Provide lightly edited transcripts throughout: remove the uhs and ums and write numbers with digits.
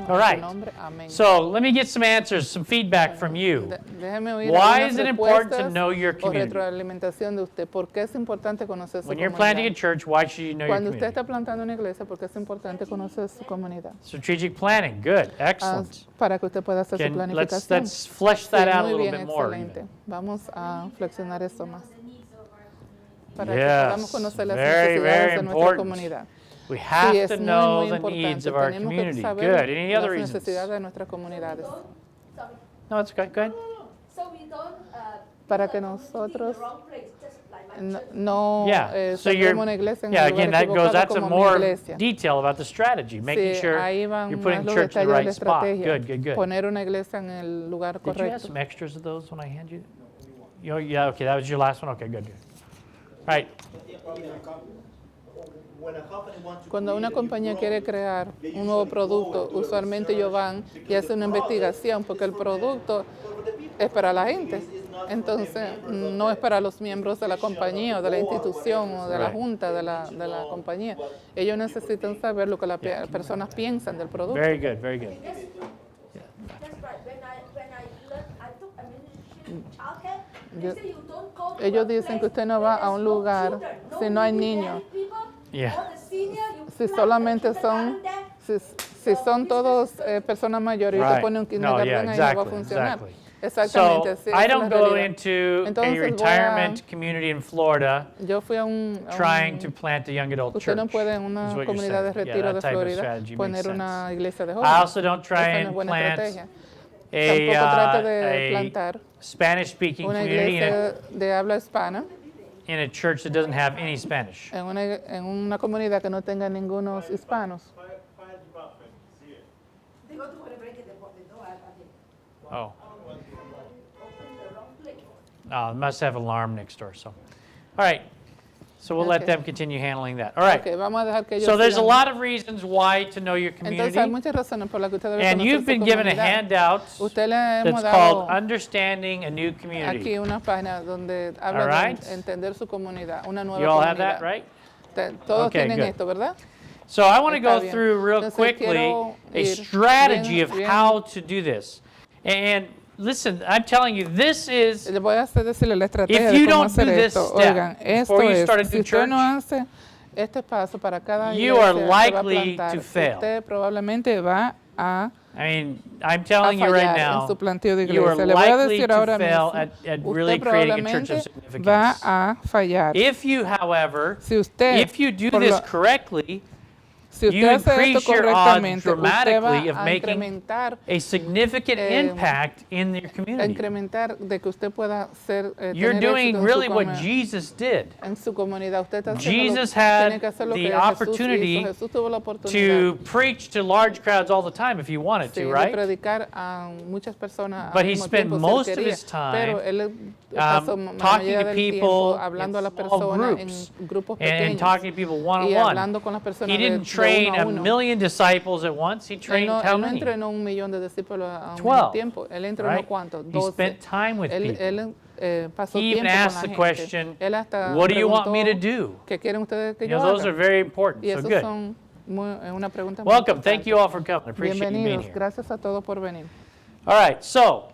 All right. en su nombre. Amén. So let me get some answers, some feedback from you. Déjeme oír Why algunas is it important to respuestas know your o community? retroalimentación de usted. ¿Por qué es importante conocer su When you're planting a comunidad? church, why should you know your Cuando usted community? está plantando una iglesia, ¿por qué es importante conocer su comunidad? Strategic planning, good, excellent. Para que usted pueda hacer su planificación. Let's flesh Sí, that out a muy little bien, bit more. excelente. Even. Vamos a flexionar esto más. Para que Yes, podamos conocer las very, necesidades very de nuestra important. comunidad. We have Sí, es to muy, know muy the importante. needs of our Tenemos que community. saber Good. Any other las reasons? necesidades de nuestras comunidades. No, it's okay. Go ahead. Para que nosotros no Yeah. So cerremos una iglesia en yeah, el lugar again, that goes. equivocado That's a como mi more iglesia. detail about the strategy, making Sí, sure ahí van you're más putting los church in the detalles de la right spot. estrategia. Good, good, good. Poner una iglesia en el lugar Did you have correcto. some extras of those when I hand you? Yeah, okay, that was your last one? Okay, good, good. All right. Cuando una compañía quiere crear un nuevo producto, usualmente ellos van y hacen una investigación porque el producto es para la gente. Entonces, no es para los miembros de la compañía o de la institución o de la junta de la compañía. Ellos necesitan saber lo que las personas piensan del producto. Very good, very good. Ellos dicen que usted no va a un lugar si no hay niños. Yeah. Si solamente son, si son todos personas mayores y Right. usted pone un No, kindergarten yeah, ahí no va a exactly, funcionar. exactly. Exactamente, So sí, I esa es don't la go realidad. into a Entonces, retirement community in Florida Yo fui a un trying to plant a young adult usted church. no puede en una is what you're comunidad de saying. retiro Yeah, de that type of Florida strategy makes poner una sense. iglesia de I jóvenes. also don't try Esa no es and buena plant estrategia. a, Tampoco trate de a plantar Spanish-speaking una community iglesia de habla hispana in a church that doesn't have any Spanish. en una comunidad que no tenga ningunos hispanos. Oh. Oh, it must have an alarm next door. So, all right. So we'll let Okay. them continue handling that. All right. Okay, vamos a dejar que ellos So there's a sigan. lot of reasons why to know your Entonces hay community. muchas razones por las que usted debe And conocer you've su been given a comunidad. handout Usted le hemos that's called dado Understanding a New aquí Community. una página donde habla All right. de entender su comunidad, una nueva You all have comunidad. that, right? Todos Okay, tienen good. esto, ¿verdad? So I want to Está go bien. through real Entonces, quickly quiero a ir strategy of bien. how to do this. And listen, I'm telling you, this is, Le voy a decirle la estrategia If de you cómo don't do hacer this esto. step Oigan, esto before you es, start a si new usted no church, hace este paso para cada you are iglesia que va a likely plantar, to fail. usted probablemente va a I mean, I'm telling you fallar right en now, su planteo de you are iglesia. Le voy a likely decir to ahora fail mismo, at really usted creating a church probablemente of va significance. a fallar. If you, however, Si usted, if you do por this lo- correctly, si you usted hace esto increase your odds correctamente, usted dramatically va of a making incrementar a significant impact in your community. de que usted pueda ser, You're tener doing éxito really what Jesus did. en su comunidad. Usted está haciendo Jesus tiene que had hacer lo the que Jesús opportunity hizo. Jesús tuvo la oportunidad to preach to large crowds all the time if he wanted sí, to, de right? predicar a muchas personas But al he mismo spent tiempo, si él most of quería. his time, Pero él pasó la talking mayoría to del people tiempo hablando a las in small personas groups en grupos and pequeños talking to people y one-on-one. hablando con las personas He didn't de train uno a a uno. million disciples at once. He Él trained no, how él no many? entrenó 1 millón de discípulos a un 12, mismo tiempo. Él entrenó right? ¿cuántos? He 12. spent time with people. Él pasó He even tiempo con asked la the gente. question, Él hasta what do you want me to preguntó, do? ¿qué quieren ustedes que You yo know, those are haga? very important, Y so esos good. son una pregunta muy Welcome. Thank importante. you all for coming. I appreciate you being Bienvenidos. here. Gracias a todos por venir. All right, so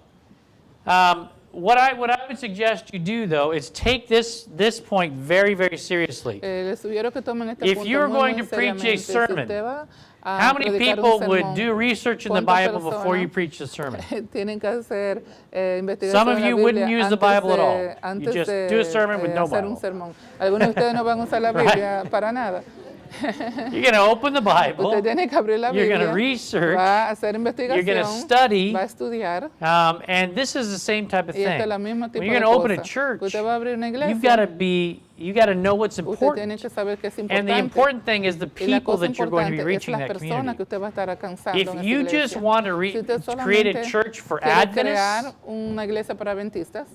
what I would suggest you do, though, is take this point very, very seriously. Les sugiero que tomen este If punto you're muy, going muy to preach a seriamente. Si sermon, usted va a How many predicar un people would sermón, do research in the ¿cuántas Bible before you personas preach the sermon? tienen que hacer investigación Some of en la you Biblia wouldn't use the antes Bible at all. de- You antes just de, do a sermon with no hacer un Bible. sermón. Algunos de ustedes no van a usar la Right. Biblia para nada. You're going to open the Bible. Usted tiene que abrir la You're Biblia, going to research. va a hacer You're going to investigación, study. va a estudiar. And this is the same type of Y thing. esta es la misma tipo When you're de going to open a cosa. church, Usted va a abrir una you've got iglesia. you got to know what's Usted tiene important. que saber qué es And the importante. important thing is the Y la people cosa that you're going to be importante es reaching in las that personas community. que usted va a estar alcanzando If en esa you iglesia. just want to Si usted create a solamente church for quiere Adventists, crear una iglesia para adventistas,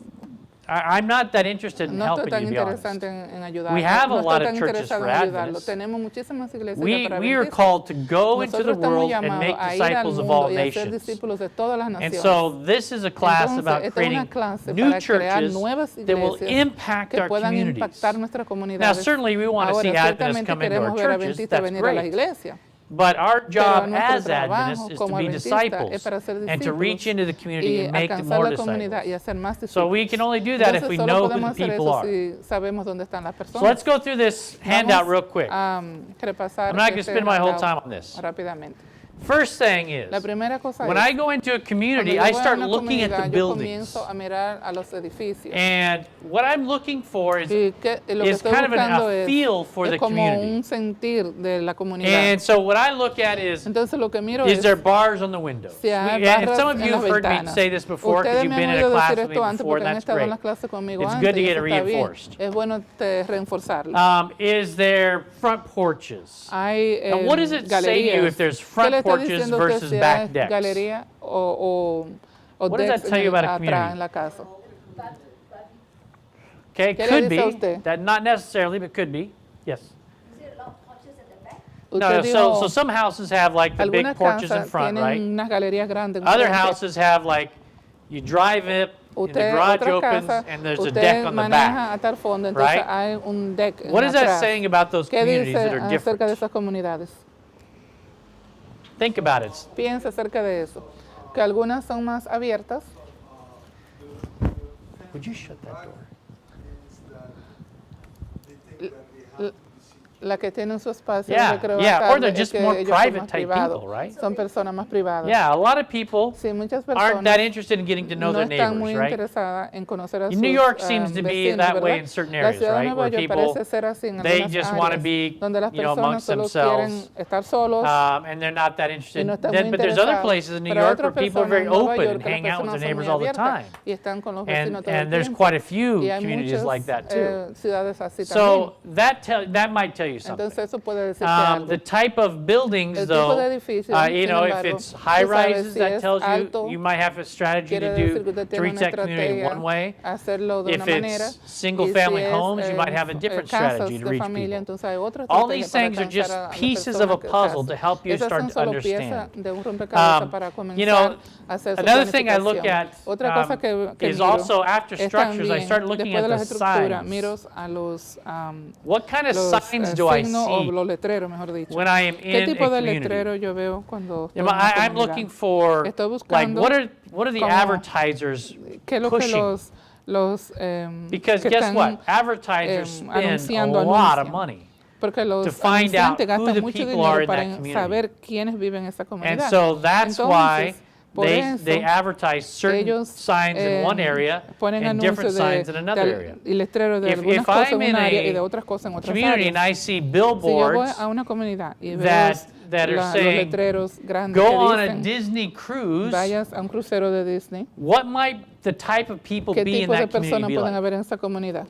I'm not that interested in no estoy helping tan you, to be honest. interesante en ayudarlo. We have a no lot estoy of tan churches interesado for en ayudarlo. Adventists. Tenemos muchísimas iglesias We para are adventistas. called to go into the Nosotros estamos world and llamados make a ir al disciples of mundo all y a ser nations. discípulos de todas las And naciones. so this is a class Entonces, about esta es una creating clase new para crear churches nuevas that will iglesias impact que our puedan communities. impactar nuestras Now, comunidades. certainly we want to Ahora, see Adventists ciertamente come into queremos our ver a churches. adventistas That's venir a la great. iglesia. But our job nuestro as trabajo Adventists is to como be adventistas es disciples para ser and to reach discípulos into the community y and make them alcanzar more la comunidad y disciples. hacer más discípulos. So we can only do that if Entonces we solo know who the podemos hacer people eso are. si sabemos dónde están las personas. So let's go through this handout real quick. Repasar I'm not going to este spend my whole handout time on this. rápidamente. First thing is, La primera cosa when es, I go into a community, cuando I yo voy a start una looking at the comunidad, yo buildings. comienzo a mirar a los edificios. And what I'm looking for is Y lo que estoy kind of buscando a feel for es the como community. un sentir de la comunidad. And so what I look at is Entonces lo que miro there es bars on the windows? si hay And barras some of en you las have heard me ventanas. say this before because Ustedes you've me been han in a oído class decir with me esto antes before, porque and han that's estado en great. las clases conmigo It's antes. good to y get eso it está bien. reinforced. Es bueno reforzarlo. Is there front porches? Hay Now, what does it say to you if there's ¿Qué le front está porches diciendo usted versus si back hay decks? galería o What does decks that tell you about a atrás community? en la casa? Okay, ¿Qué le could dice be. a usted? That not necessarily, but could be. Yes. Is there a lot of porches at the back? No, Usted so dijo, some houses have like the big algunas porches in casas front, tienen right? unas galerías grandes en Other frente. houses have like you drive it, and the garage Otras opens, casas, and there's a usted deck on the maneja back. hasta el fondo, entonces right? hay un deck What is that atrás. saying about those ¿Qué communities dice that are acerca de different? esas comunidades? Think about it. Piensa acerca de eso. Que algunas son más abiertas. Would you shut that door? La que tienen su espacio Yeah, de recreo yeah, tarde or they're es just que more ellos son private más type privados. people, right? Son personas más privadas. Yeah, a lot of people Sí, muchas aren't personas that interested in getting to know no their están muy neighbors, right? interesadas en conocer a sus New York seems to be vecinos, that way ¿verdad? in certain La areas, ciudad de right? Nueva Where York people, parece ser así en they algunas just want to áreas, be, donde las you know, personas amongst solo quieren themselves, estar solos. and they're not that interested. Y no están muy But there's other interesados. places in New Pero hay York where otras people are personas very en Nueva open York and que las hang out with personas their son muy neighbors all the abiertas time. y están con los vecinos todo el And there's tiempo. quite a few Y hay communities muchas like that too. ciudades así también. So that might tell you something. Entonces eso puede decirte algo. The type of buildings, El tipo though, de edificio, you sin know, if embargo, it's high tú sabes rises, si that es tells alto, you might have a strategy quiere to decir que usted to tiene reach una that community estrategia one way. hacerlo de If una manera. it's single-family Y si homes, you might have a different strategy to de reach familia, people. entonces hay otra All estrategia these para things are alcanzar just a las pieces of a personas que puzzle hacen. to help you Esas start son to solo understand. piezas de un rompecabezas para You comenzar know, a hacer su another thing I look planificación. at Otra cosa que is miro also after es structures, I también, start looking después at de the las estructuras, signs. miro a los What kind of los signs do I signos o see los letreros, mejor dicho. when I am ¿Qué in a tipo de community? letrero yo veo cuando estoy en Am una I'm comunidad? looking for, Estoy like, buscando what are the como- advertisers ¿Qué es lo que pushing? los Because que guess están, what? Advertisers spend a anunciando lot of anuncian. money. Porque los to find out anunciantes who gastan the mucho people are dinero in para that community. saber quiénes viven en esa comunidad. And so that's why Entonces, por eso, they advertise certain ellos signs in one area ponen and different anuncios signs in another area. y letreros de If algunas cosas I'm en in un área y a de otras cosas en otras community and áreas. I see Si yo voy billboards a una comunidad y veo that are los saying, letreros grandes go que on a dicen Disney cruise, vayas a un crucero de Disney, what might the type of people ¿qué be in tipo de that community personas be pueden like? haber en esa comunidad?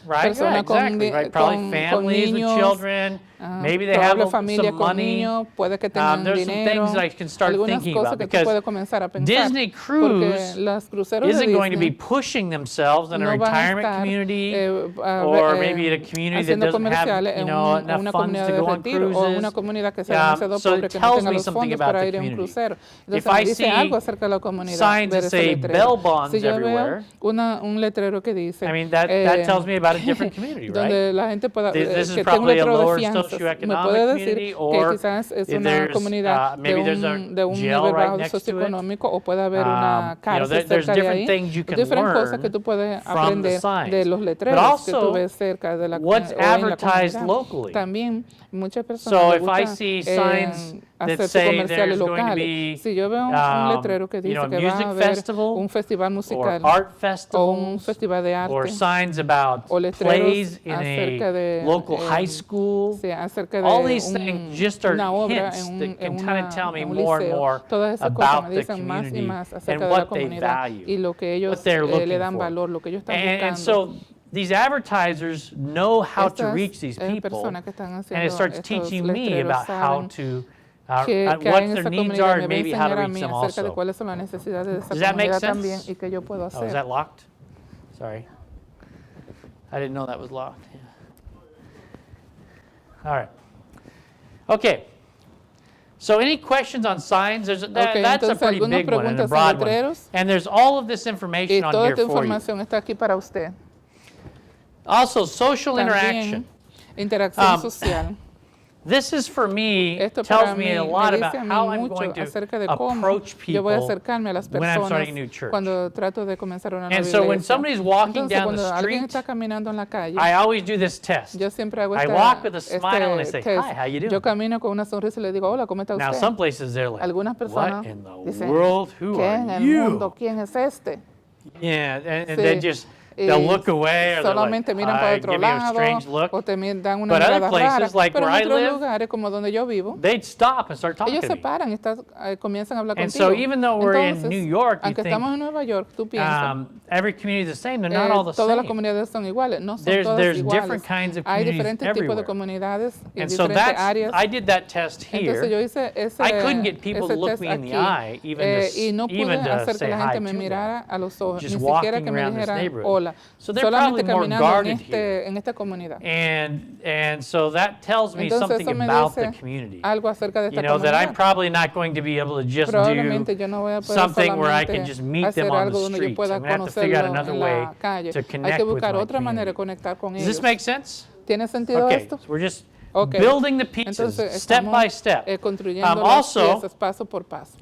Right, Personas con exactly, di- right? Probably con families niños, with children. Maybe they have probable familia some con money. niños, puede que tengan There's some dinero, things I can start algunas thinking cosas about que tú because puedes comenzar a pensar. Disney Porque Cruise los cruceros de isn't going to be Disney pushing themselves in a no van a retirement estar, community a- or maybe at a community that haciendo doesn't have, comerciales you en know, a enough una funds comunidad to de go on retiro o una cruises. comunidad que sea demasiado So pobre it que no tells tenga me los something fondos about para the ir a un community. crucero. If Entonces me I dice see algo acerca de la comunidad, signs ver that ese say letrero. bail bonds Si yo everywhere, veo un letrero que dice I mean, that tells me about a different community, right? donde la gente pueda This is que tenga un probably a letrero de lower fianzas, me socioeconomic puede decir community, que or quizás es if una there's, comunidad maybe there's a de un jail nivel right bajo next to it. socioeconómico o puede haber una cárcel there's cerca de different ahí. things you can Diferentes cosas learn que tú puedes from the aprender signs. de los But letreros que tú also, ves cerca de la what's o en la advertised comunidad. locally. También muchas personas So les if I gusta, see signs that hacer sus say comerciales there's going to locales. be, Si yo veo un letrero que dice a que va music a haber festival un festival or musical art o un festivals festival de or arte signs about o letreros plays in acerca a de local high school, sí, acerca de all these things just are una obra hints en that can en kind of tell me en un more and liceo. more Todas esas cosas about me the dicen más y community más and acerca de la what they comunidad value, y lo que ellos what they're le looking dan for. valor, lo que ellos están And buscando. so these advertisers know how to Estas, reach these people, personas que están and it haciendo starts estos teaching me letreros about how saben to, que hay what en their esa needs comunidad are me and va a maybe how to enseñar a reach mí them acerca de also. cuáles son las necesidades de esa Does that make comunidad sense? también y que yo puedo Oh, is hacer. that locked? Sorry. I didn't know that was locked. Yeah. All right. Okay. So any questions on signs? That's a entonces, pretty algunas big one and a preguntas broad en one. letreros. And there's all of this Y information on toda here esta for you. información está aquí para usted. Also, social También, interaction. interacción Um, social. this is for me, Esto tells para me mí a lot me about dice a mí how I'm mucho going to acerca de cómo approach yo voy a people acercarme a las when I'm starting a new personas church. cuando trato de comenzar una nueva And so when iglesia. somebody's walking Entonces, down the cuando alguien street, está caminando en la calle, I always do this test. yo siempre hago I walk with a este smile and I say, test. "Hi, how you doing?" Yo camino con una sonrisa y le digo, hola, ¿cómo está Now, usted? some places they're like, Algunas personas what in the dicen, world? Who ¿qué en are el mundo? you? ¿Quién es este? Yeah, and Sí. they just, they'll Y look away or they're like, solamente miran para "Hi," otro give you a lado strange look. o te dan una But other mirada places, rara. like Pero where I en otros live, lugares, como donde yo vivo, they'd stop and start talking ellos to se me. paran y comienzan a hablar And contigo. so even though we're in Entonces, New York, you aunque think, estamos en Nueva York, tú piensas, every community is the same. They're not all the todas las same. comunidades son iguales. No son There's todas iguales. different kinds of Hay communities diferentes tipos everywhere. de comunidades y And so diferentes áreas. I did that test Entonces yo here. hice ese, I couldn't get people to ese look test me in the aquí, eye, y no pude even to hacer que say la hi gente me to mirara them. a los ojos, Just ni siquiera walking que me around this dijeran neighborhood. hola, So they're solamente probably more caminando guarded here. en esta comunidad. And so that tells me Entonces something eso me about the dice community. algo acerca de esta You know, that I'm comunidad. probably not going to be able to just do Probablemente yo no voy a poder something where I solamente can just meet hacer them on algo the donde yo street. pueda I'm going to have to figure out conocerlo another en way la calle. to Hay connect que with buscar my otra manera de community. conectar con Does ellos. this make sense? ¿Tiene sentido Okay, esto? so we're just Okay. building the pieces Entonces step estamos by step. Construyendo las Also, piezas paso por paso.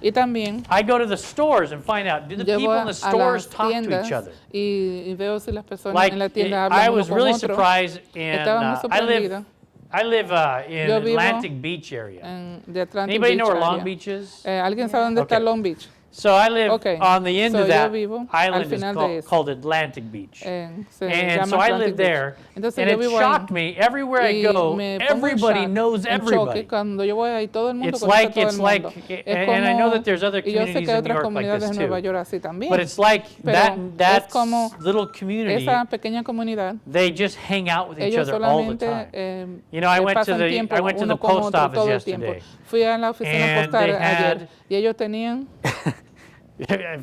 Y I también go to the stores and find out, do the yo people voy in the a stores las talk to tiendas each other? y veo si las personas Like, en la tienda I hablan uno was con really otro. surprised in, Estaba muy sorprendida. I live in Yo vivo Atlantic Beach area. De Atlantic Anybody Beach know where Long area. Beach is? ¿Alguien sabe dónde está Okay. Long Beach? So I live Okay. on the end So of yo that vivo al island is final de eso. called Atlantic Beach. Se And llama so I Atlantic live Beach. there, Entonces and yo it vivo shocked ahí. me. Everywhere I Y go, me pongo everybody en knows shock, en everybody. cuando yo voy ahí, todo el mundo It's conoce a like, todo el it's mundo. like, Es and I know como- that there's other y yo sé communities que hay in New otras York like comunidades this en Nueva too. York así también. But it's like Pero that es como little community, esa pequeña comunidad, they just hang out with each ellos other all the solamente time. You know, I went to pasan the tiempo I uno con post otro office todo el tiempo. yesterday. Fui a la oficina And postal they ayer had- y ellos tenían,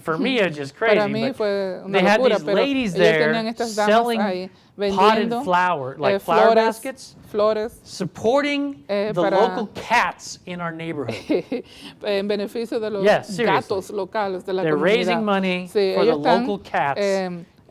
For me, it's just para crazy. mí But fue una they had locura, these pero ladies ellos there tenían estas damas selling ahí potted vendiendo flower, like flower flores, baskets, flores supporting the para- local cats in our neighborhood. en beneficio de los Yes, seriously. gatos locales de la They're comunidad. raising money Sí, for the ellos están, local cats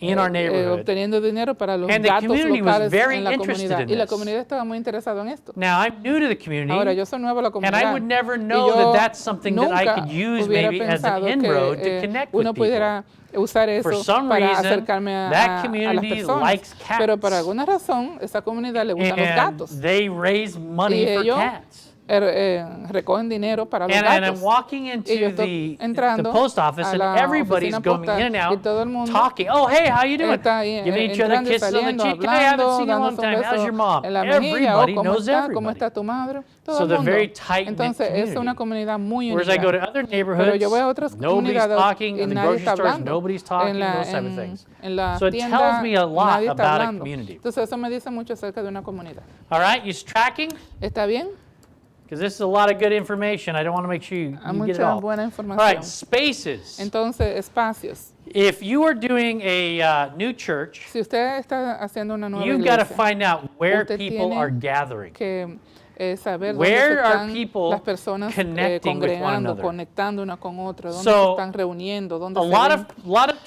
in our neighborhood. obteniendo dinero para los And the gatos community was locales very en la interested comunidad. in Y la this. comunidad estaba muy interesada en esto. Now, I'm new to the community, Ahora, yo soy nuevo a la and comunidad. I would never y know yo that that's something that I nunca could use hubiera maybe as an pensado inroad que, to connect with uno people. pudiera usar eso For some para reason, acercarme that a las community personas. likes cats. Pero por alguna razón, esa comunidad le gustan los And gatos. they raise money Y for ellos cats. recogen dinero para los And gatos. I'm walking Y yo into estoy the entrando post office, a and la everybody's oficina going postal, in and y out, todo el mundo talking. Oh, hey, how you doing? está ahí Giving each other entrando y kisses on the saliendo, cheek. Hey, I haven't hablando, seen you in a long dándose un time. How's beso your mom? en la mejilla, Everybody ¿cómo knows está? ¿Cómo everybody. está tu madre? Todo So el they're mundo. very tight-knit Entonces, es una community. comunidad muy Whereas I go to unida. other Pero neighborhoods, yo voy a otras nobody's comunidades talking. y In the nadie grocery está stores, hablando. nobody's talking, En those type of things. en la So it tienda, tells me a lot nadie está about a hablando. community. Entonces, eso me dice mucho acerca de una comunidad. All right, you tracking? ¿Está bien? Because this is a lot of good information. I don't want to make sure you Hay get it mucha all. buena All información. right, spaces. Entonces, espacios. If you are doing a new church, Si usted está haciendo una nueva you've got to iglesia, find out where usted people tiene are gathering. que saber Where dónde se are están people las personas connecting with one congregando, another? conectando una con otra, dónde So, se están reuniendo, dónde A se lot ven. of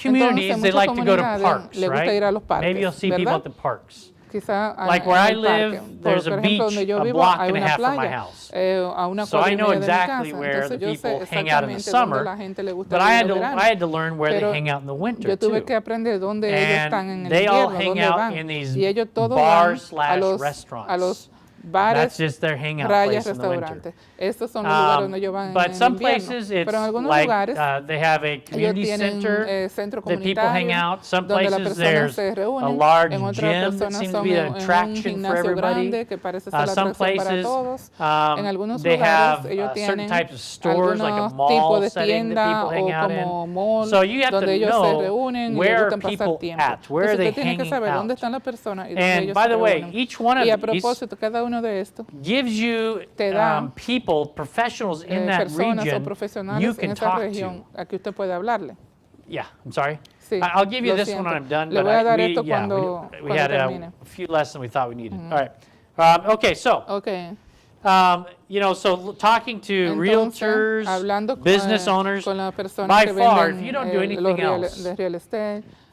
communities, Entonces, they muchas like to go to comunidades parks, le gusta ir a los right? parques, Maybe you'll see people ¿verdad? at the parks. Quizá Like en where I el live, parque. there's a Por ejemplo, beach donde yo a vivo block hay and a una half from my playa house. a una So I cuadra y know media de mi exactly casa. where Entonces the yo sé people hang out in the exactamente summer, dónde la gente le gusta but I ir had en to, el verano. I had to learn where Pero they hang out in the winter yo tuve too. que aprender dónde ellos están en And el they all invierno, hang dónde out van. in these Y ellos todos bars van a los restaurants. bares, That's just their hangout rayas, place in the winter. restaurantes. Estos son los lugares donde ellos van But en el some invierno. places it's Pero en algunos like lugares they have a ellos community tienen center centro that people hang comunitario out. Some donde las places personas there's se a reúnen. large En otras gym that personas seems to son be en an un attraction for gimnasio everybody. grande que parece ser la Some atracción para places todos. En algunos they lugares have ellos certain tienen types of stores like a algunos mall tipos de setting that tienda people hang o out como in. mall So you have donde to ellos se know reúnen y les where are gustan pasar people tiempo. at, where are Entonces they usted tiene que hanging saber dónde out. están las personas y dónde And ellos by se the way, reúnen. each one Y a of these propósito, cada uno de estos gives you te da people, professionals in that personas o region you profesionales en can esa talk región to. a que usted puede hablarle. Yeah, I'm sorry. Sí, I'll give you lo this one siento. when I'm done. Le but voy a dar we, esto yeah, cuando, we cuando had termine. a few lessons we thought we needed. All right. Okay, so Okay. you know, so talking to Entonces, realtors, hablando business owners, con las personas by que far, venden if you don't do los anything else, de real estate,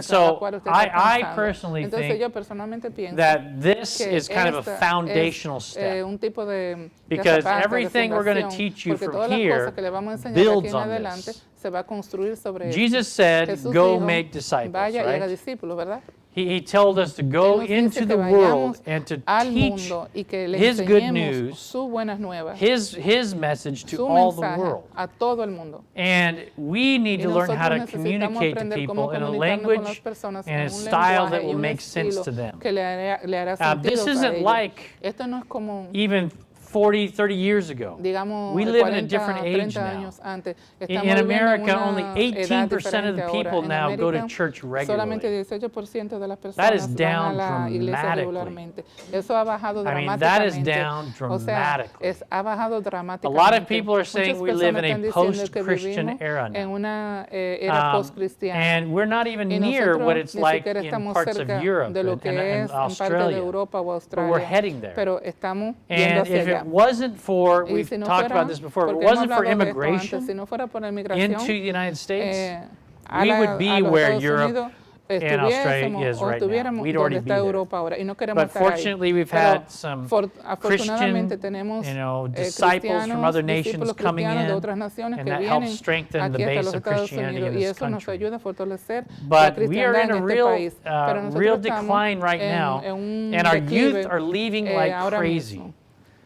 And cada so cual usted está I pensando. personally Entonces think yo personalmente pienso that this que is kind of a esta foundational es, step. un tipo de Because zapata, de everything we're gonna fundación, teach you porque from todas las here cosas que le vamos a enseñar de aquí builds en on adelante this. se va a construir sobre Jesus esto. said, Jesús "Go dijo, make disciples," vaya y haga right? discípulos, ¿verdad? He told us to go Él nos dice into que the world vayamos and to al teach mundo y que le His good enseñemos news, sus buenas nuevas, His message to su all the mensaje world. a todo el mundo. And we need Y to learn how to nosotros necesitamos communicate to aprender cómo people in a comunicarnos con las language personas and a en un style lenguaje that y will un make sense estilo to them. que le hará sentido This a isn't ellos. like Esto no es como, even 40, 30 years ago. digamos, We live in a 40, different age 30 now. años antes. In Estamos viviendo en America, una only edad 18% of diferente the ahora. people En now go to América, church solamente regularly. 18% de las That is personas van a down la iglesia dramatically. regularmente. Eso ha bajado I mean, that is dramáticamente. down O sea, dramatically. ha bajado A dramáticamente. lot of people are saying Muchas we live in personas a están diciendo que post-Christian vivimos era en now. una era post-cristiana. And we're not even Y near what nosotros it's ni like siquiera in estamos parts of cerca Europe de lo and que es en parte de Australia. Europa o But we're Australia. heading there. Pero estamos yendo And hacia if allá. it wasn't for, Y we've si no talked fuera, about this before, if it porque hemos wasn't for hablado de esto antes, immigration si no fuera por la into inmigración, the United States, a we would be a los where Estados Europe Unidos and Australia is o right now. estuviéramos We'd donde already está be there. Europa ahora y no queremos But estar ahí. fortunately, we've Pero had some afortunadamente Christian, tenemos disciples from other nations discípulos coming cristianos de in, otras naciones and que that helps vienen strengthen the aquí hasta base los of Estados Christianity Unidos in y this eso nos country. ayuda a fortalecer la But we are cristiandad in en a este real, país. Pero nosotros real estamos decline right now, en un and our declive, youth are leaving like ahora crazy. mismo.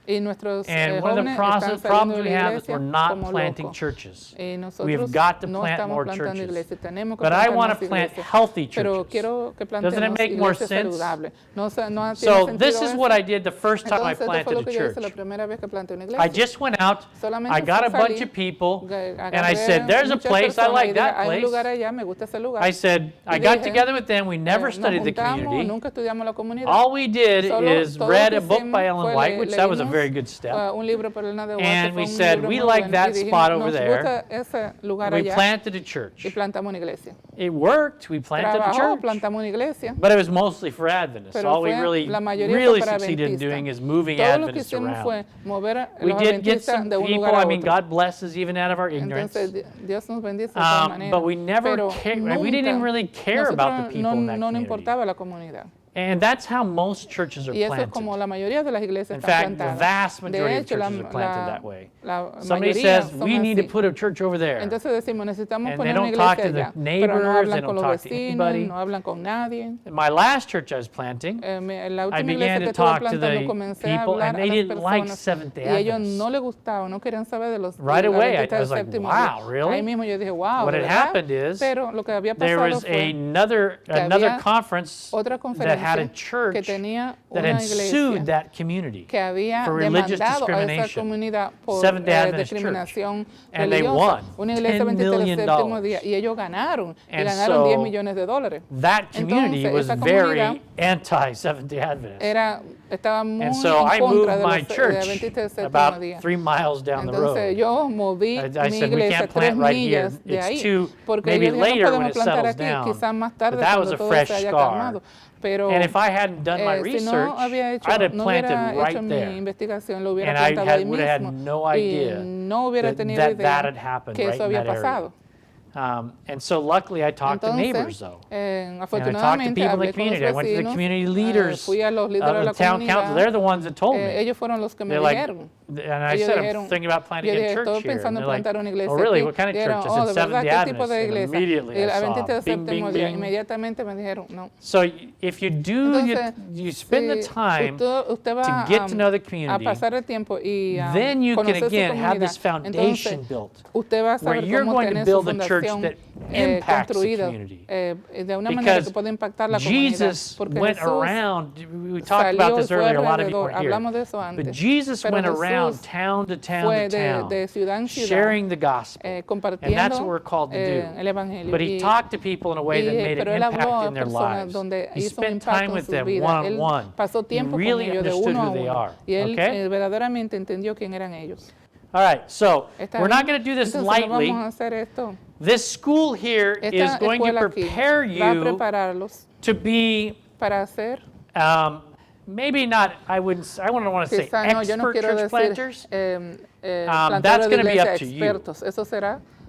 Y nuestros And one of the jóvenes están saliendo problems de we la have is iglesia we're not como planting locos. churches. Y We've nosotros got to no plant estamos more plantando churches. iglesias, tenemos que But I plantar want más to plant iglesias. healthy Pero churches. quiero que Doesn't it plantemos make more iglesias sense? saludables. No tiene So sentido this is eso. what I did the first time I Entonces, esto fue planted lo a que yo hice la church. primera vez que planté una I iglesia. just went out, Solamente I got a bunch salí, of people, and I agarré said, there's a muchas place, I personas y like dije, that hay un lugar place. allá, me gusta ese lugar. I said, I Y got dije, together with them, we never nos studied the juntamos, community. nunca estudiamos la comunidad. All we did Solo is todo read lo a que book hicimos by Ellen fue White, which that was a leímos, very good step. un libro por Elena de White, And que we fue un said, libro we muy like bueno, that y dijimos, spot over nos there. gusta ese lugar We allá, planted a church. y plantamos una iglesia. It worked, we planted a Trabajó, church. plantamos una iglesia. But it was mostly for Adventists. Pero All we fue really, la mayoría really fue para succeeded in adventistas. doing is moving Todo lo que Adventists hicimos fue around. mover a We los did get adventistas some de un people, lugar a I mean, otro. God bless us even out of our ignorance. Entonces, Dios nos bendice de todas maneras. But we never Pero cared, we didn't even really care nosotros about the people in that no nos community. importaba la comunidad. And that's how most churches are Y eso es planted. como la mayoría de las iglesias In están fact, the plantadas. vast De majority of hecho, churches are planted that way. la Somebody mayoría says, son we need to así. put a church over there. Entonces decimos, necesitamos And poner they una don't talk iglesia to the allá. Pero no neighbors, they hablan don't con los talk to vecinos, anybody. no hablan con nadie. In my last church I was planting, En la I última iglesia began que to estuve talk to plantando, the comencé a people, hablar and a they las didn't like personas Seventh-day y ellos Adventists. no les gustaba, no querían saber de los Right away, I adventistas was del like, séptimo wow, día. really? Ahí mismo yo dije, wow, What ¿de had verdad? happened is Pero lo que había there pasado was fue another había conference otra that had a conferencia que church tenía that una had sued iglesia that community que había for religious demandado a esa discrimination. comunidad por Seventh-day Adventist discriminación And they religiosa. won Una iglesia $10 adventista del million. séptimo día y ellos ganaron y And ganaron so 10 millones de dólares. That community Entonces, was esa comunidad very anti-Seventh-day Adventist. Estaba muy And so I en moved contra de my los church adventistas del séptimo about día. 3 miles down the Entonces road. yo moví I mi said, we iglesia can't 3 plant right here. millas de It's ahí, too, porque maybe ellos dijeron, later no when podemos it plantar settles aquí, down. quizás más tarde But that cuando was a todo fresh se haya scar. calmado. Pero And if I hadn't done my si research, no había hecho, I'd have no hubiera planted hecho right mi there. investigación, lo hubiera And I plantado ahí would have had mismo no y idea no hubiera that tenido that idea had happened que right eso in había that area. pasado. And so luckily I talked to neighbors Entonces, though. And I talked to afortunadamente people in the hablé con los community. I went to the vecinos, community leaders fui a los líderes de of la the town council. comunidad. They're the ones that told me. Ellos fueron los que me They're like, dijeron. and I Ellos said, dijeron, I'm thinking about planting yo a dije, church estoy here. And pensando they're en like, plantar una iglesia oh really, aquí. what kind of Dijeron, church? I oh, said, de verdad, Seventh-day ¿qué tipo de Adventist. And iglesia? immediately Y el I saw, adventista del bing, séptimo bing, día. bing. Inmediatamente me dijeron, no. So if you do, Entonces, you spend the si time usted va to get to know the a community, pasar el tiempo y then you can conocer su again have comunidad, this foundation entonces built usted va a where saber you're cómo going to tener su build a church fundación that impacts the construida community. de una manera Because que pueda impactar la comunidad. Jesus Porque went Jesús around, we talked salió about y this fue earlier, a lot of people alrededor. weren't here. Hablamos de eso But antes. Jesus Pero went around Jesús town to town fue to town, de ciudad en ciudad, sharing the gospel. And that's compartiendo what we're called to do. el evangelio. But he talked to people in a way that made Pero an él habló impact a in their personas lives. donde He hizo un spent impacto time en with sus them vidas. Él one-on-one. pasó He tiempo really con ellos de understood uno a who they uno. are. Y él Okay? verdaderamente entendió quién eran ellos. All right, so ¿Está we're bien? not going to do this Entonces, no lightly. vamos a hacer esto. This school here is Esta going to escuela aquí prepare va a you prepararlos to be para hacer, maybe not, I wouldn't want to say quizá no, yo no expert quiero church decir planters. plantadores That's de gonna be iglesia up to you. expertos. Eso será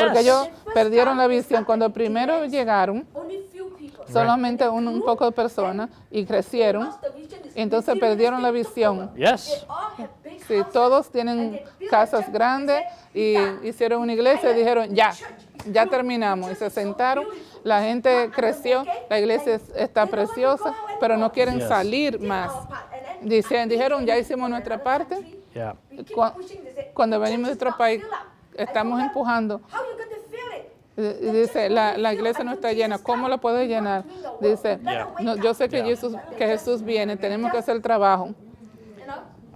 Porque Yes. ellos perdieron la visión. Cuando primero llegaron, Only few solamente un poco de personas y crecieron, Lost the vision is y entonces perdieron la visión. Yes. They all have big Sí, houses, todos and tienen they built a casas church. grandes They y said, hicieron una iglesia y dijeron, ya terminamos. Y se sentaron, la gente creció, la iglesia está preciosa, pero no quieren Yes. salir más. Dijeron, ya hicimos nuestra parte. Yeah. Cuando venimos de otro país, estamos empujando. Y dice, la iglesia no está llena, ¿cómo la puedes llenar? Dice, no, yo sé que Jesús viene, tenemos que hacer el trabajo.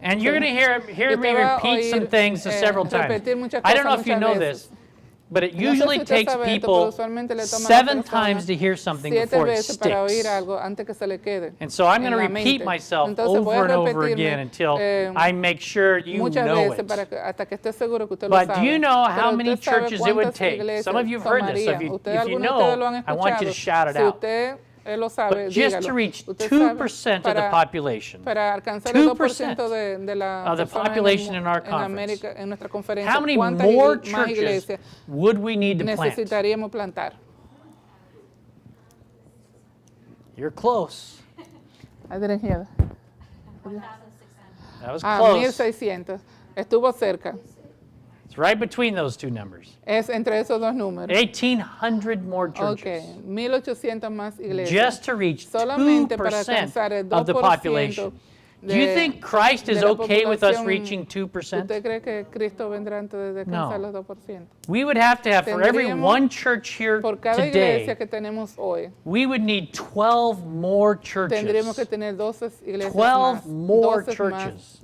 And you're going to hear me Usted va a repeat some oír, things several times. repetir muchas I don't know cosas if you muchas know veces. this, but it No sé si usually usted takes sabe esto, people pero usualmente le toma a las 7 personas times to hear something 7 before it veces para oír sticks. algo antes que se le quede. And so I'm going to en la repeat mente. myself Entonces voy a over and over repetirme, again until eh, I make sure you muchas know veces it. hasta que esté seguro que usted lo But sabe. do you know Pero how many usted sabe churches it would cuántas take? iglesias Some of you have heard this. So tomarían. if Ustedes, you algunos de ustedes lo han know, I want you to escuchado. shout it Si out. usted lo sabe, But just dígalo. to reach Usted 2% of sabe, the population, para alcanzar el 2% 2% de la of the personas population in our en conference. América, en nuestra conferencia, how many ¿cuántas more más churches iglesias would we need to plant? necesitaríamos plantar? You're close. I didn't hear that. 1,600. That was close. 1,600. Estuvo cerca. It's right between those two numbers. Es entre esos dos números. 1,800 more churches. Ok, 1,800 más iglesias. Just to reach Solamente para 2% alcanzar el of the 2% population. Do you think Christ is de la okay with us población. reaching 2%? ¿Usted cree que Cristo vendrá antes de alcanzar No. los 2%? We would have to have, for every Tendríamos- one church here Por cada iglesia today, que tenemos hoy, we would need 12 more tendríamos que churches. tener 12 iglesias 12 más, more 12 más churches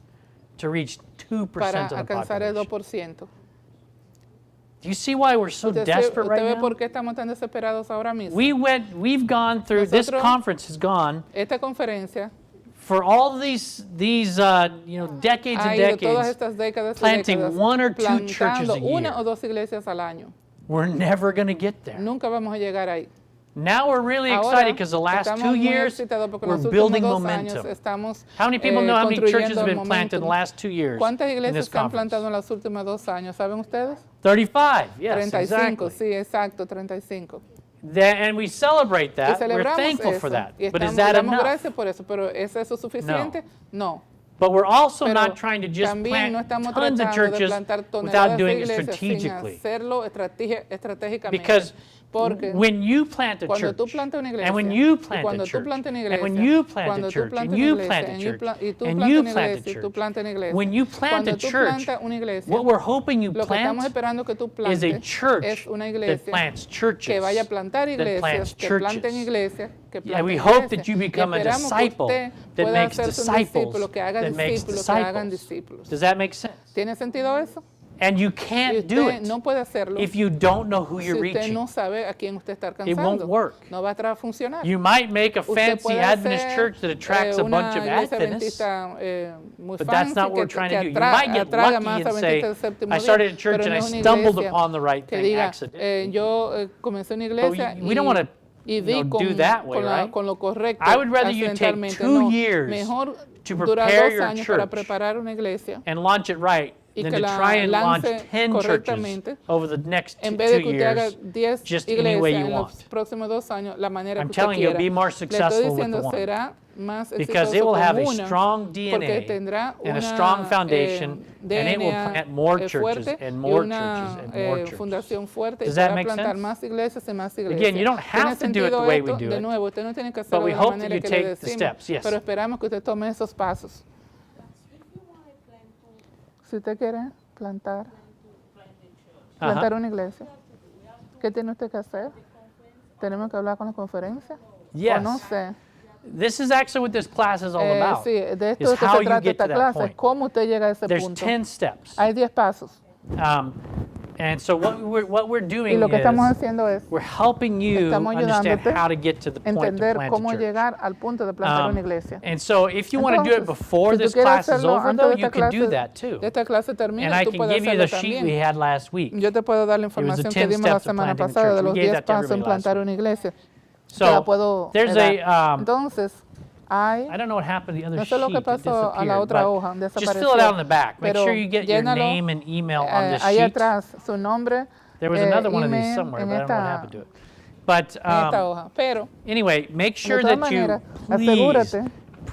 to reach 2% para of the alcanzar el population. 2%. Do you see why we're so desperate ¿Usted right ve now? por qué estamos tan desesperados ahora mismo? We've gone through, this Nosotros- conference has gone Esta conferencia for all these decades ha and ido todas decades, estas décadas y planting décadas one or two churches plantando a year. una o dos iglesias al año. We're never going to get there. Nunca vamos a llegar ahí. Now we're really Ahora excited because the last estamos 2 muy years, excitados porque we're los últimos building 2 momentum. años estamos How many people know how many churches construyendo have been planted in the momentum. last 2 years ¿Cuántas in iglesias this se han conference? plantado en los últimos 2 años? ¿Saben ustedes? 35, yes, 35, exactly. sí, exacto, 35. And we celebrate Y that. We're celebramos thankful eso. for that. Y But is estamos, that damos enough? gracias por eso, pero ¿es eso suficiente? No. But we're also Pero not trying to just también no plant estamos tons of tratando de churches plantar without toneladas de doing it iglesias sin strategically. hacerlo estratégicamente. Because Porque when you plant a cuando church, tú plantas una iglesia, and when you y plant cuando a tú church, plantas una and when iglesia, you plant a cuando tú church, plantas and una you iglesia, plant a y tú church, plantas and una you plant a iglesia, y tú church, plantas una iglesia, when you plant cuando a tú church, plantas una iglesia, what we're hoping you lo que estamos plant esperando que tú is plantes a church es una that iglesia plants churches, que vaya a plantar that iglesias, plants que planten churches. iglesias, que Yeah, we planten hope that iglesias. you Y become a esperamos que disciple usted that pueda makes hacerse un discípulo, disciples, que haga that makes discípulos, que hagan disciples. discípulos. Does that make sense? ¿Tiene sentido eso? And you Y can't do usted it no puede hacerlo if you don't know who si you're usted reaching. no sabe a quién usted está It won't alcanzando. work. No va a funcionar. You might make a Usted fancy puede Adventist hacer, church that attracts a una bunch of iglesia Adventists, adventista, muy but that's fancy, not what we're que trying to do. You atra- might get atraiga lucky más and say, adventistas del séptimo I día, started a church pero and no I es una stumbled iglesia upon the right que thing diga, accidentally. yo comencé una iglesia we don't wanna, y di do con, that way, right? con lo correcto I would rather you take accidentalmente. 2 No, years mejor to durar prepare 2 your años para church preparar una iglesia and launch it right y than que to la try and launch lance 10 churches correctamente, over the next en 2 vez de que usted haga years 10 just any way iglesias you en want. los próximos 2 años, la manera I'm que usted telling you, quiera. be more Le estoy successful with diciendo, the one. será más Because it exitoso will have con a una, strong porque DNA tendrá and a una strong foundation, and it will DNA plant more churches fuerte and y more una churches and more churches. fundación fuerte, y Does that podrá make plantar sense? más iglesias y más iglesias. Again, you don't have ¿Tiene to do it the sentido way we esto? do De it, nuevo, usted no tiene que but hacerlo we de la hope that manera you que take le the decimos, steps, yes. pero esperamos que usted tome esos pasos. Si usted quiere plantar una iglesia, ¿qué tiene usted que hacer? ¿Tenemos que hablar con la conferencia? Yes. O no sé. This is actually what this class is all about. Sí, de esto is es que how se you trata get to esta that clase, point. cómo usted llega a ese There's punto. 10 steps. Hay 10 pasos. And so what we're Y doing lo que estamos is haciendo es we're helping you estamos understand ayudándote how to get to the point to entender plant a cómo church. llegar al punto de plantar una iglesia. And so if you want to do it Entonces, before si tú this quieres class is hacerlo over, antes though, de you esta can do clase- that too. de esta clase termina, And I tú can puedes give you hacerlo the sheet we también. had last week. Yo te puedo dar la was the información 10 que dimos la steps of semana planting a pasada church. de We los gave 10 that to pasos en everybody last plantar week. una iglesia. Te la So puedo there's dar. a, Entonces, hay, I don't know what happened to the other no sé lo que sheet. It pasó a la disappeared, otra but hoja, just fill desapareció. it out in the back. Make Pero sure you get your llénalo, name and email on this ahí sheet. atrás, su nombre, There was another one of these email somewhere, en but I don't know what esta happened to it. But en esta hoja. Pero, anyway, make de sure todas that you maneras, please asegúrate de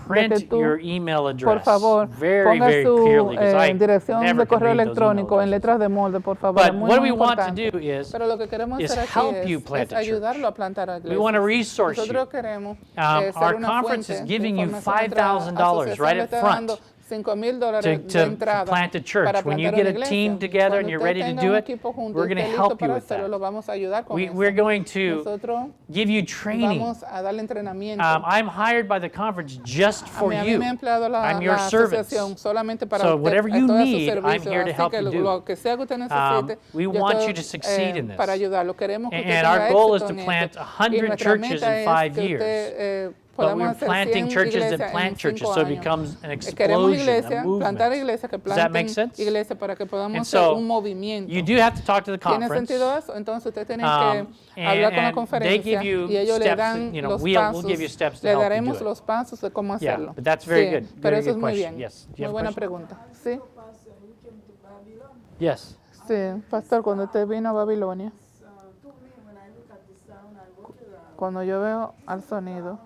print que tú, your email por address favor, very, ponga very su clearly, because I dirección never de can correo read those email electrónico en addresses. letras de molde, por favor. But Es muy, what muy we want to importante. do is Pero lo que queremos is hacer aquí help you plant es a church. ayudarlo a plantar a We want to iglesia. resource you. Nosotros queremos Our ser una conference fuente is de giving you información. Nuestra $5,000 right asociación le up está front dando $5,000 to de entrada plant a church. para When you plantar get una a iglesia. team together Cuando and you're usted ready to tenga do un it, equipo junto we're y going to esté listo help you para with hacerlo, that. lo vamos a ayudar con eso. We're going to Nosotros give you training. vamos a darle entrenamiento. I'm hired by the conference just for A mí you. me ha empleado I'm your la servant. asociación solamente para So usted, whatever you todo a su need, I'm servicio. here to Así help que you do. lo que sea que usted necesite, We yo want estoy, you to succeed in this. para ayudarlo. Queremos que usted And our tenga goal is éxito to en plant esto. 100 Y nuestra churches meta in es 5 que years. usted, But podamos we're hacer planting 100 churches iglesias that plant en churches, 5 so it años. becomes an Queremos explosion, a iglesias, plantar movement. iglesias que Does that make planten sense? iglesias para que And podamos ser so un movimiento. you do have to talk to the ¿Tiene conference. sentido eso? Entonces usted tiene que hablar con la And they conferencia give you y ellos le steps, dan you know, los we'll pasos, give you steps to le help you daremos do it. los pasos de cómo Yeah, hacerlo. but that's very Sí, good. pero Very eso es good muy question. bien. Yes. Do you have Muy a buena question? pregunta. Sí, Yes. sí, pastor, cuando usted vino a Babilonia, cuando yo veo al sonido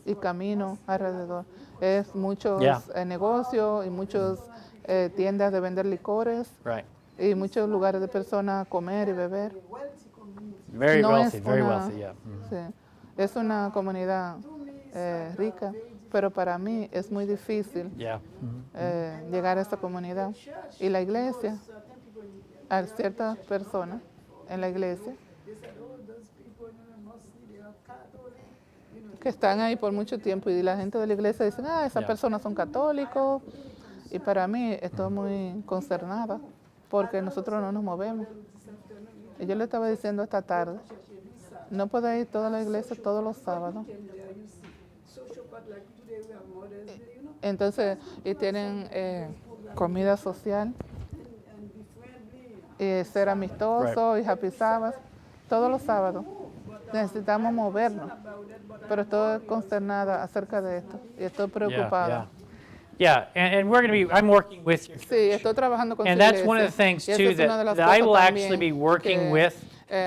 y camino alrededor, es muchos Yeah. Negocios y muchas tiendas de vender licores Right. y muchos lugares de personas comer y beber. Very No wealthy. es Very una- wealthy. Yeah. Mhm. Sí, es una comunidad rica, pero para mí es muy difícil Yeah. Mhm. llegar a esta comunidad. Y la iglesia, a ciertas personas en la iglesia, que están ahí por mucho tiempo y la gente de la iglesia dice, esas Yeah. personas son católicos. Y para mí estoy muy consternada porque nosotros no nos movemos. Y yo le estaba diciendo esta tarde, no puedo ir toda la iglesia todos los sábados. Entonces, y tienen comida social, y ser amistoso y happy Sabbath, todos los sábados. Necesitamos movernos, pero estoy consternada acerca de esto y estoy preocupada. Yeah, and we're going to be, I'm working with your Sí, estoy trabajando con And su that's iglesia. one of the things Y esa too es una de las that I cosas will también actually be working que, with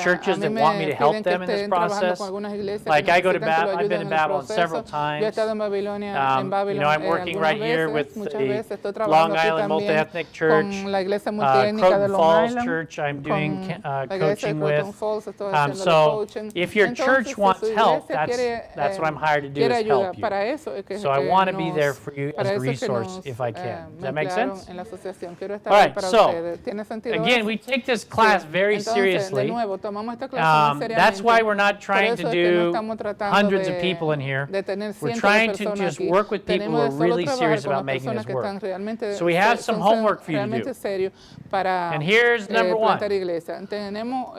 churches a that mí want me to help piden que them in this estén trabajando process. con algunas iglesias que Like I go to necesitan que lo I've been ayuden in en el Babylon proceso. several Yo he times. estado en Babilonia, en You Babylon know, I'm working algunas right here veces, with muchas the veces. Estoy Long trabajando aquí Island también Multi-Ethnic Church, con la iglesia multiétnica de Croton Long Falls Island, Church I'm doing con la iglesia de coaching Croton with. Falls, estoy haciendo So coaching. if your Entonces, church si wants su help, iglesia quiere, that's what I'm hired to do quiere is ayuda, help you. para eso es que So I que want to be nos- there for you as para a eso es que resource nos, if I can. Does me that make emplearon sense? en la asociación. Quiero estar All ahí right, para so, ustedes. ¿Tiene sentido Again, eso? we take this class Sí. very Entonces, seriously. de nuevo, tomamos esta clase muy seriamente. That's why we're not Por trying eso to es que no do estamos tratando hundreds of de- people in here. de tener We're cientos de trying to personas just aquí. work with people who Tenemos are de solo really trabajar serious con las about making personas this que work. están realmente So we have some homework for you to do. realmente serios para And here's number one. plantar iglesia. Tenemos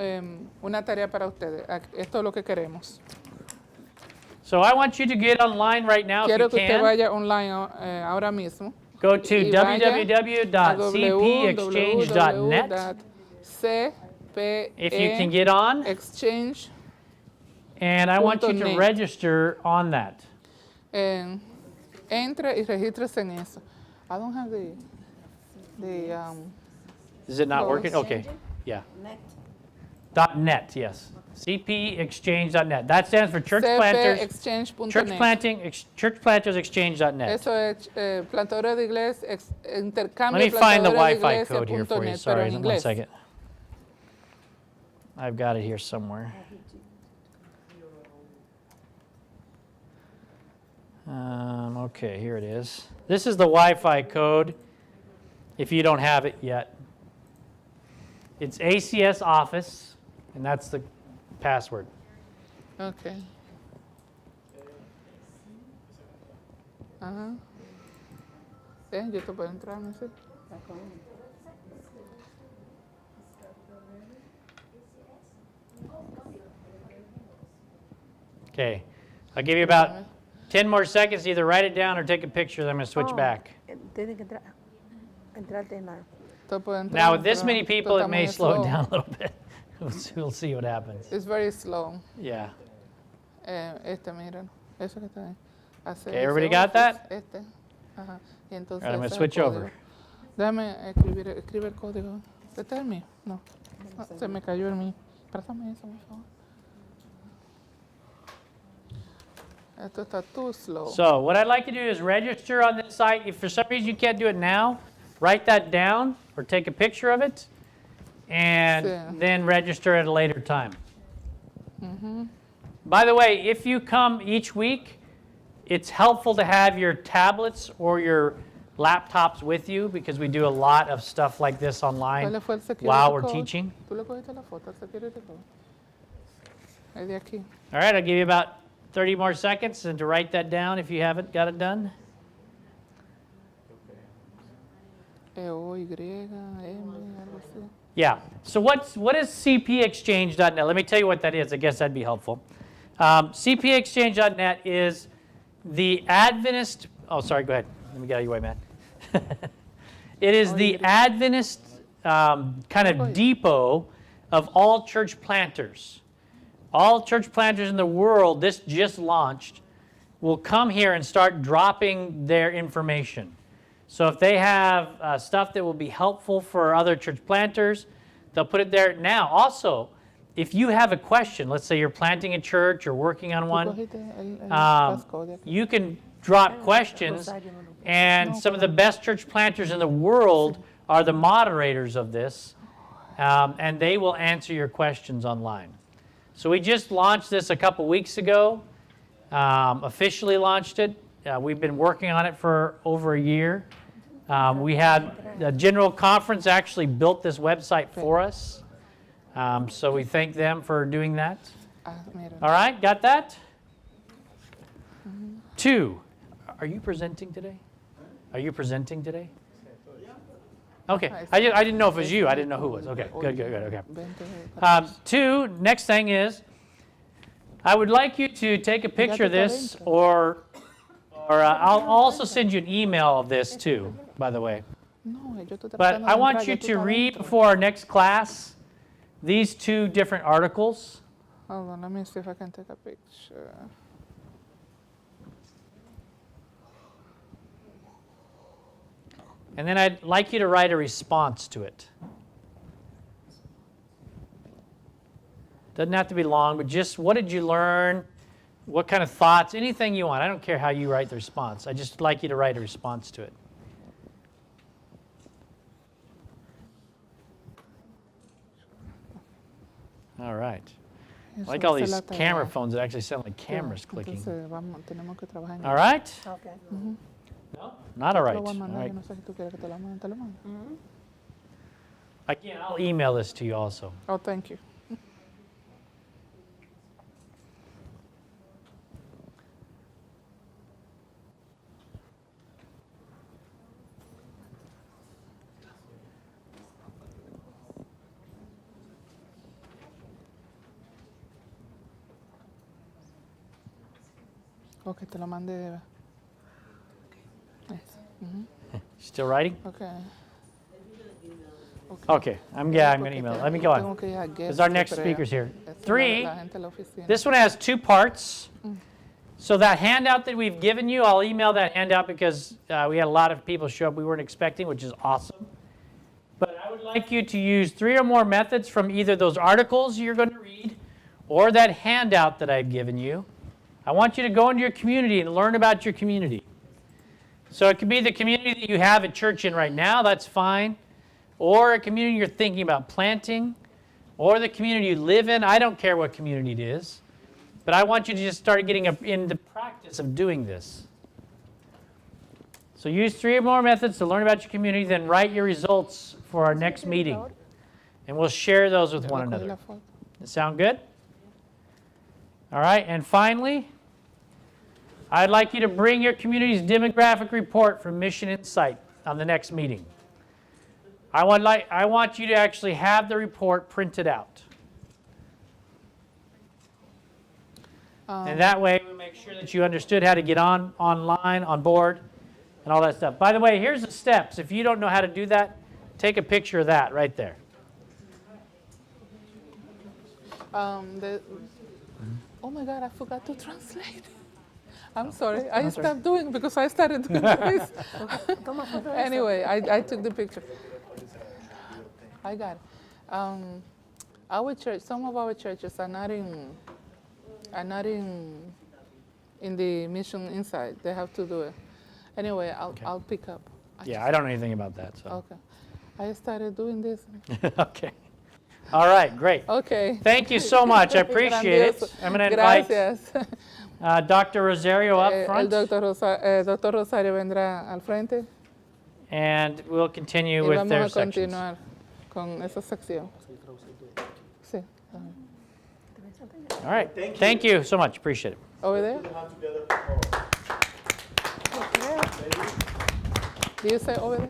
una tarea para ustedes. Esto es lo que queremos. So I want you to get online right now if Quiero you que usted can. vaya online ahora mismo. Go to y vaya a www.cpexchange.net if you can get on. Exchange. And I want you to .net. register on that. Entre y regístrese en eso. I don't have the Is it not Oh, working? Okay. Yeah. .net, yes. cpexchange.net. That stands for Church Planters. cpexchange.net. Churchplantersexchange.net. Eso es plantadores de iglesia, intercambio Let me find the plantadores de Wi-Fi iglesia code here for you. .net, pero Sorry, en one inglés. second. I've got it here somewhere. Okay, here it is. This is the Wi-Fi code if you don't have it yet. It's ACS Office, and that's the password. Okay. Ajá. Yo te puedo entrar, no sé. Okay, I'll give you about 10 more seconds to either write it down or take a picture, then I'm going to switch back. Tiene que entrarte en la... Tú puedes entrar, Now, with this pero many esto people, está it may muy slow it slow. down a little bit. We'll see what happens. It's very slow. Yeah. Miren, eso que está ahí. Hacer Okay, everybody ese got office, that? Ajá. Y entonces All right, I'm gonna ese es el switch código. over. Déjame escribe el código. ¿Este es el mío? No. Se me cayó el mío. Préstame eso, por favor. Esto está too slow. So what I'd like you to do is register on this site. If for some reason you can't do it now, write that down or take a picture of it and Sí. then register at a later time. By the way, if you come each week, it's helpful to have your tablets or your laptops with you because we do a lot of stuff like this online ¿Cuál fue el security while we're code? teaching. ¿Tú le cogiste la foto al security code? El de aquí. All right, I'll give you about 30 more seconds and to write that down if you haven't got it done. E-O-Y-M, algo así. Yeah. So what is cpexchange.net? Let me tell you what that is. I guess that'd be helpful. cpexchange.net is the Adventist. Oh, sorry. Go ahead. Let me get out of your way, man. It is the Adventist kind of depot of all church planters. All church planters in the world, this just launched, will come here and start dropping their information. So if they have stuff that will be helpful for other church planters, they'll put it there now. Also, if you have a question, let's say you're planting a church or working on ¿Tú one, cogiste el passcode de aquí? you can drop questions, and some of the best church planters in the world are the moderators of this, and they will answer your questions online. So we just launched this a couple weeks ago, officially launched it. We've been working on it for over a year. We had the General Conference actually built this website for us. So we thank them for doing that. Ah, mira. All right, got that? 2, are you presenting today? Are you presenting today? Okay, I didn't know if it was you. I didn't know who it was. Okay, good, okay. 2, next thing is, I would like you to take a picture of this, or I'll also send you an email of this too, by the way. No, yo estoy But tratando I de want entrar, you ya tú to estás read dentro. before our next class these 2 different articles. Hold on, let me see if I can take a picture. And then I'd like you to write a response to it. Doesn't have to be long, but just what did you learn? What kind of thoughts? Anything you want. I don't care how you write the response. I just like you to write a response to it. All right. I Eso like all va a ser these la tarea. camera phones that actually sound like cameras clicking. Entonces, tenemos que trabajar en All right? Okay. No? Not all Te right. lo voy a All mandar, right. yo no sé si tú quieres que te lo mande, te lo mando. Again, I'll email this to you also. Oh, thank you. Ok, te lo mandé, Eva. Still writing? Okay. Okay. I'm going to email it. Let me go on. Because our next speaker's here. 3, this one has 2 parts. So that handout that we've given you, I'll email that handout because we had a lot of people show up we weren't expecting, which is awesome. But I would like you to use 3 or more methods from either those articles you're going to read or that handout that I've given you. I want you to go into your community and learn about your community. So it could be the community that you have a church in right now, that's fine. Or a community you're thinking about planting, or the community you live in. I don't care what community it is. But I want you to just start getting in the practice of doing this. So use 3 or more methods to learn about your community, then write your results for our next meeting. And we'll share those with one another. Does that sound good? All right, and finally, I'd like you to bring your community's demographic report from Mission Insight on the next meeting. I want you to actually have the report printed out. And that way we make sure that you understood how to get online, on board, and all that stuff. By the way, here's the steps. If you don't know how to do that, take a picture of that right there. Oh my God, I forgot to translate. I'm sorry. I stopped doing because I started doing this. Anyway, I took the picture. I got it. Our church, some of our churches are not in in the mission inside. They have to do it. Anyway, I'll pick up. Yeah, I don't know anything about that, so. Okay. I started doing this. Okay. All right, great. Okay. Thank you so much. I appreciate it. Grandioso. I'm going to invite Gracias. Dr. Rosario up El front, doctor Rosario vendrá al frente and we'll continue y with vamos their a sections. continuar con esa sección. Sí. All right. Thank you so much. Appreciate it. Over there? Do you say over there?